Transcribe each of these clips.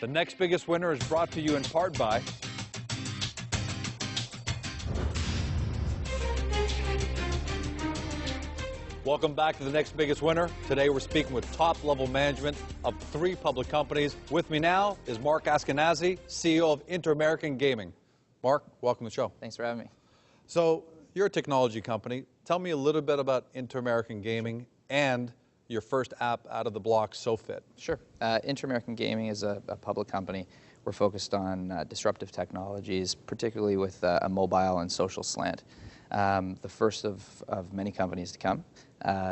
The next biggest winner is brought to you in part by Welcome back to the next biggest winner. Today we're speaking with top-level management of 3 public companies. With me now is Marc Askenasi, CEO of InterAmerican Gaming. Marc, welcome to the show. Thanks for having me. So you're a technology company. Tell me a little bit about InterAmerican Gaming and your first app out of the block, SoFit. Sure. InterAmerican Gaming is a public company. We're focused on disruptive technologies, particularly with a mobile and social slant. The first of many companies to come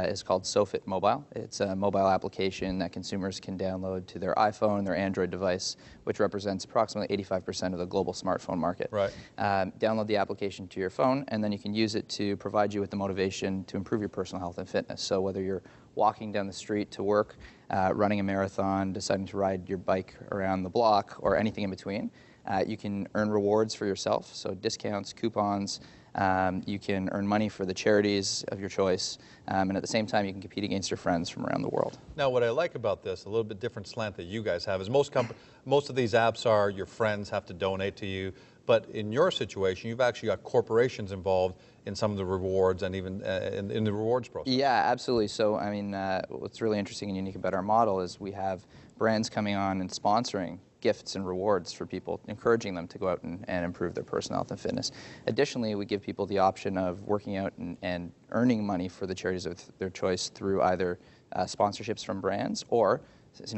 is called SoFit Mobile. It's a mobile application that consumers can download to their iPhone and their Android device, which represents approximately 85% of the global smartphone market. Right. Download the application to your phone, and then you can use it to provide you with the motivation to improve your personal health and fitness. So whether you're walking down the street to work, running a marathon, deciding to ride your bike around the block, or anything in between, you can earn rewards for yourself, so discounts, coupons. You can earn money for the charities of your choice, and at the same time you can compete against your friends from around the world. Now what I like about this, a little bit different slant that you guys have, is most of these apps are your friends have to donate to you, but in your situation you've actually got corporations involved in some of the rewards and even in the rewards process. Yeah, absolutely. So I mean, what's really interesting and unique about our model is we have brands coming on and sponsoring gifts and rewards for people, encouraging them to go out and improve their personal health and fitness. Additionally, we give people the option of working out and earning money for the charities of their choice through either sponsorships from brands or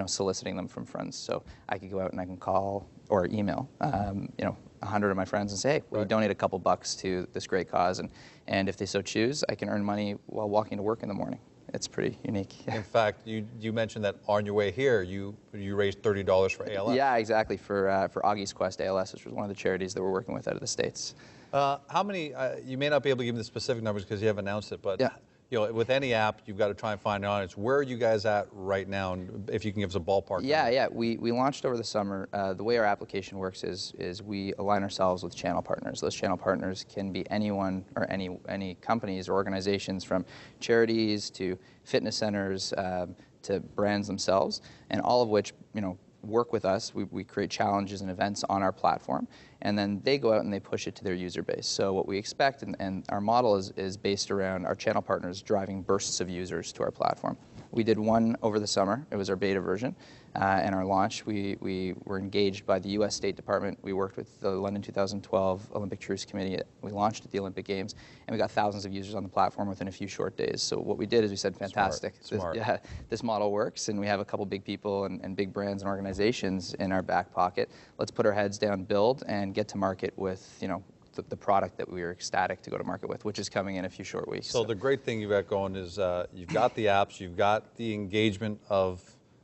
soliciting them from friends. So I could go out and I can call or email 100 of my friends and say, hey, will you donate a couple bucks to this great cause? And if they so choose, I can earn money while walking to work in the morning. It's pretty unique. In fact, you mentioned that on your way here, you raised $30 for ALS. Yeah, exactly, for Augie's Quest ALS, which was one of the charities that we're working with out of the States. How many, you may not be able to give me the specific numbers because you haven't announced it, but yeah. With any app, you've got to try and find an audience. Where are you guys at right now, and if you can give us a ballpark? Yeah. We launched over the summer. The way our application works is we align ourselves with channel partners. Those channel partners can be anyone or any companies or organizations, from charities to fitness centers to brands themselves, and all of which work with us. We create challenges and events on our platform, and then they go out and they push it to their user base. So what we expect, and our model is based around our channel partners driving bursts of users to our platform. We did one over the summer. It was our beta version. And our launch, we were engaged by the U.S. State Department. We worked with the London 2012 Olympic Truce Committee. We launched at the Olympic Games, and we got thousands of users on the platform within a few short days. So what we did is we said, fantastic. Smart. This model works, and we have a couple big people and big brands and organizations in our back pocket. Let's put our heads down, build, and get to market with the product that we were ecstatic to go to market with, which is coming in a few short weeks. So the great thing you've got going is you've got the apps, you've got the engagement of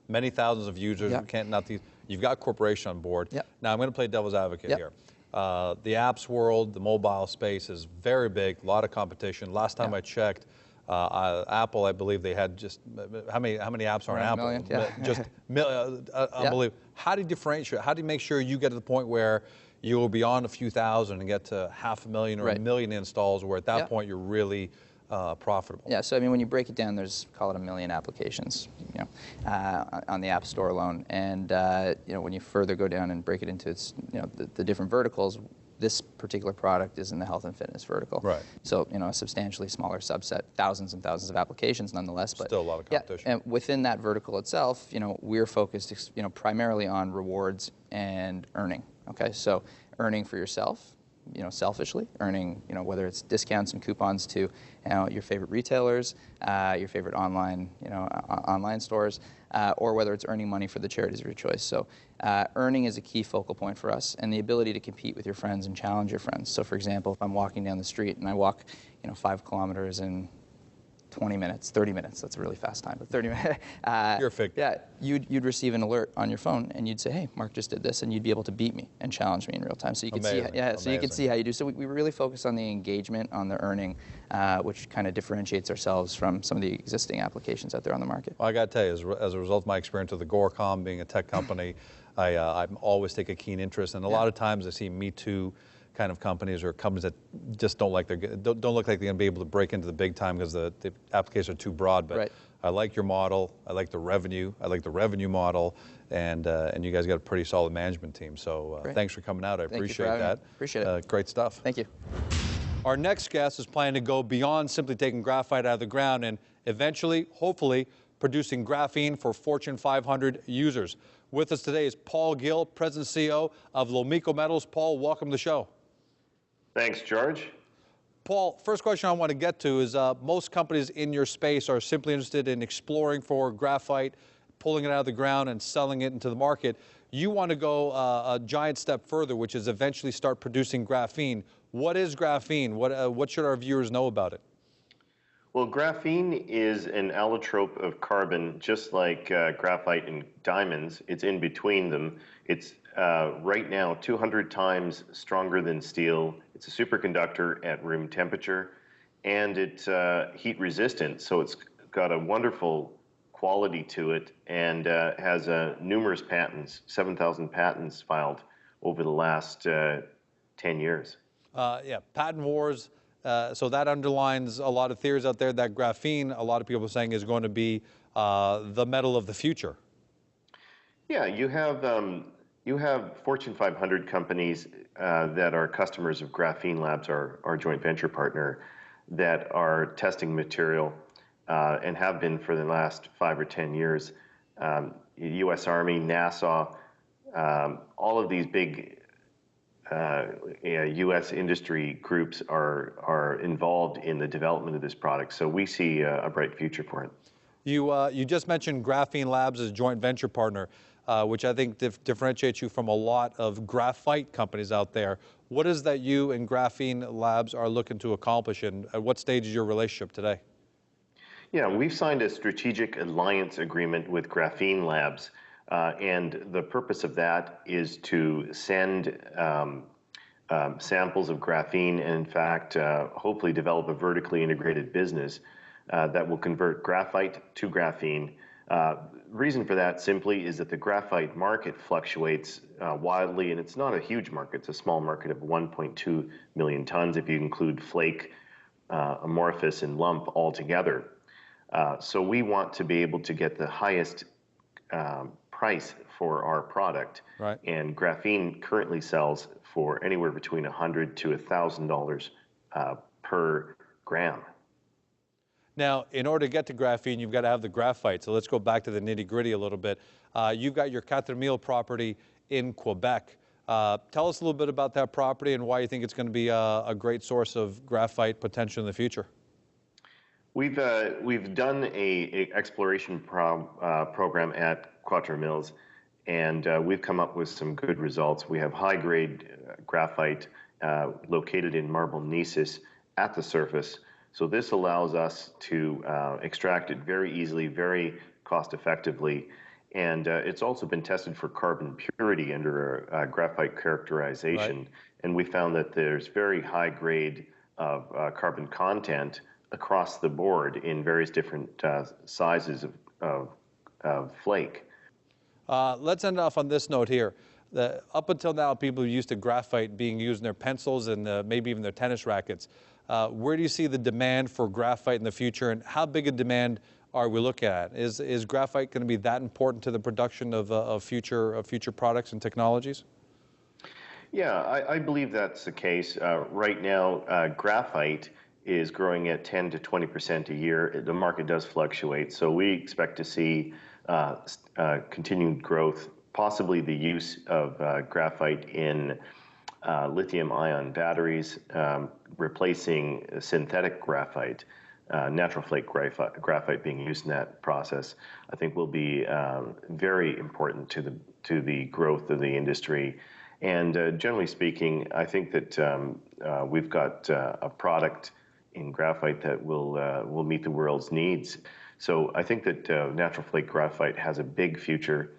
many thousands of users. Yep. You've got corporation on board. Yep. Now I'm going to play devil's advocate Yep. here. The apps world, the mobile space is very big, a lot of competition. Last time I checked, Apple, I believe they had just how many apps are on Apple? Million, yeah. Just unbelievable. How do you differentiate? How do you make sure you get to the point where you will be on a few thousand and get to 500,000 or 1 million installs, where at that point you're really profitable? Yeah, so I mean, when you break it down, there's, call it, 1 million applications, on the App Store alone, and when you further go down and break it into its, the different verticals, this particular product is in the health and fitness vertical. Right. So a substantially smaller subset, thousands and thousands of applications nonetheless, but still a lot of competition. Yeah, and within that vertical itself, we're focused, primarily on rewards and earning. Okay, so earning for yourself, selfishly, earning, whether it's discounts and coupons to, your favorite retailers, your favorite online, online stores, or whether it's earning money for the charities of your choice. So earning is a key focal point for us, and the ability to compete with your friends and challenge your friends. So for example, if I'm walking down the street and I walk, 5 kilometers in 20 minutes, 30 minutes, that's a really fast time, but 30 minutes. You're a fake. Yeah, you'd receive an alert on your phone, and you'd say, hey, Mark just did this, and you'd be able to beat me and challenge me in real time. So you could see, so you could see how you do. So we really focus on the engagement, on the earning, which kind of differentiates ourselves from some of the existing applications out there on the market. Well, I got to tell you, as a result of my experience with the Gorcom, being a tech company, I always take a keen interest, and a lot of times I see Me Too kind of companies or companies that just don't look like they're going to be able to break into the big time because the applications are too broad. But I like your model. I like the revenue. I like the revenue model. And you guys got a pretty solid management team. So thanks for coming out. I appreciate that. Appreciate it. Great stuff. Thank you. Our next guest is planning to go beyond simply taking graphite out of the ground and eventually, hopefully, producing graphene for Fortune 500 users. With us today is Paul Gill, President and CEO of Lomico Metals. Paul, welcome to the show. Thanks, George. Paul, first question I want to get to is most companies in your space are simply interested in exploring for graphite, pulling it out of the ground and selling it into the market. You want to go a giant step further, which is eventually start producing graphene. What is graphene? What should our viewers know about it? Well, graphene is an allotrope of carbon, just like graphite and diamonds. It's in between them. It's right now 200 times stronger than steel. It's a superconductor at room temperature, and it's heat resistant, so it's got a wonderful quality to it, and has numerous patents, 7,000 patents filed over the last 10 years. Yeah, patent wars. So that underlines a lot of theories out there that graphene, a lot of people are saying, is going to be the metal of the future. Yeah, you have Fortune 500 companies that are customers of Graphene Labs, our joint venture partner, that are testing material and have been for the last 5 or 10 years. U.S. Army, NASA, all of these big U.S. industry groups are involved in the development of this product. So we see a bright future for it. You just mentioned Graphene Labs as a joint venture partner, which I think differentiates you from a lot of graphite companies out there. What is that you and Graphene Labs are looking to accomplish, and at what stage is your relationship today? Yeah, we've signed a strategic alliance agreement with Graphene Labs, and the purpose of that is to send samples of graphene and, in fact, hopefully develop a vertically integrated business that will convert graphite to graphene. Reason for that simply is that the graphite market fluctuates wildly, and it's not a huge market. It's a small market of 1.2 million tons if you include flake, amorphous, and lump all together. So we want to be able to get the highest price for our product. Right. And graphene currently sells for anywhere between $100 to $1,000 per gram. Now, in order to get to graphene, you've got to have the graphite. So let's go back to the nitty-gritty a little bit. You've got your Cathermille property in Quebec. Tell us a little bit about that property and why you think it's going to be a great source of graphite potential in the future. We've done a exploration program at Cathermille, and we've come up with some good results. We have high-grade graphite located in marble gneisses at the surface. So this allows us to extract it very easily, very cost-effectively, and it's also been tested for carbon purity under a graphite characterization. Right. And we found that there's very high grade of carbon content across the board in various different sizes of flake. Let's end off on this note here. Up until now, people used to graphite being used in their pencils and maybe even their tennis rackets. Where do you see the demand for graphite in the future, and how big a demand are we looking at? Is graphite going to be that important to the production of future products and technologies? Yeah, I believe that's the case. Right now, graphite is growing at 10 to 20% a year. The market does fluctuate, so we expect to see continued growth, possibly the use of graphite in lithium-ion batteries, replacing synthetic graphite, natural flake graphite being used in that process. I think will be very important to the growth of the industry. And generally speaking, I think that we've got a product in graphite that will meet the world's needs. So I think that natural flake graphite has a big future,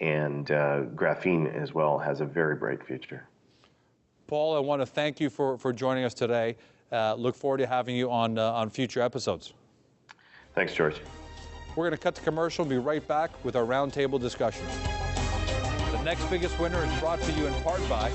and graphene as well has a very bright future. Paul, I want to thank you for joining us today. Look forward to having you on future episodes. Thanks, George. We're going to cut to commercial and be right back with our roundtable discussion. The next biggest winner is brought to you in part by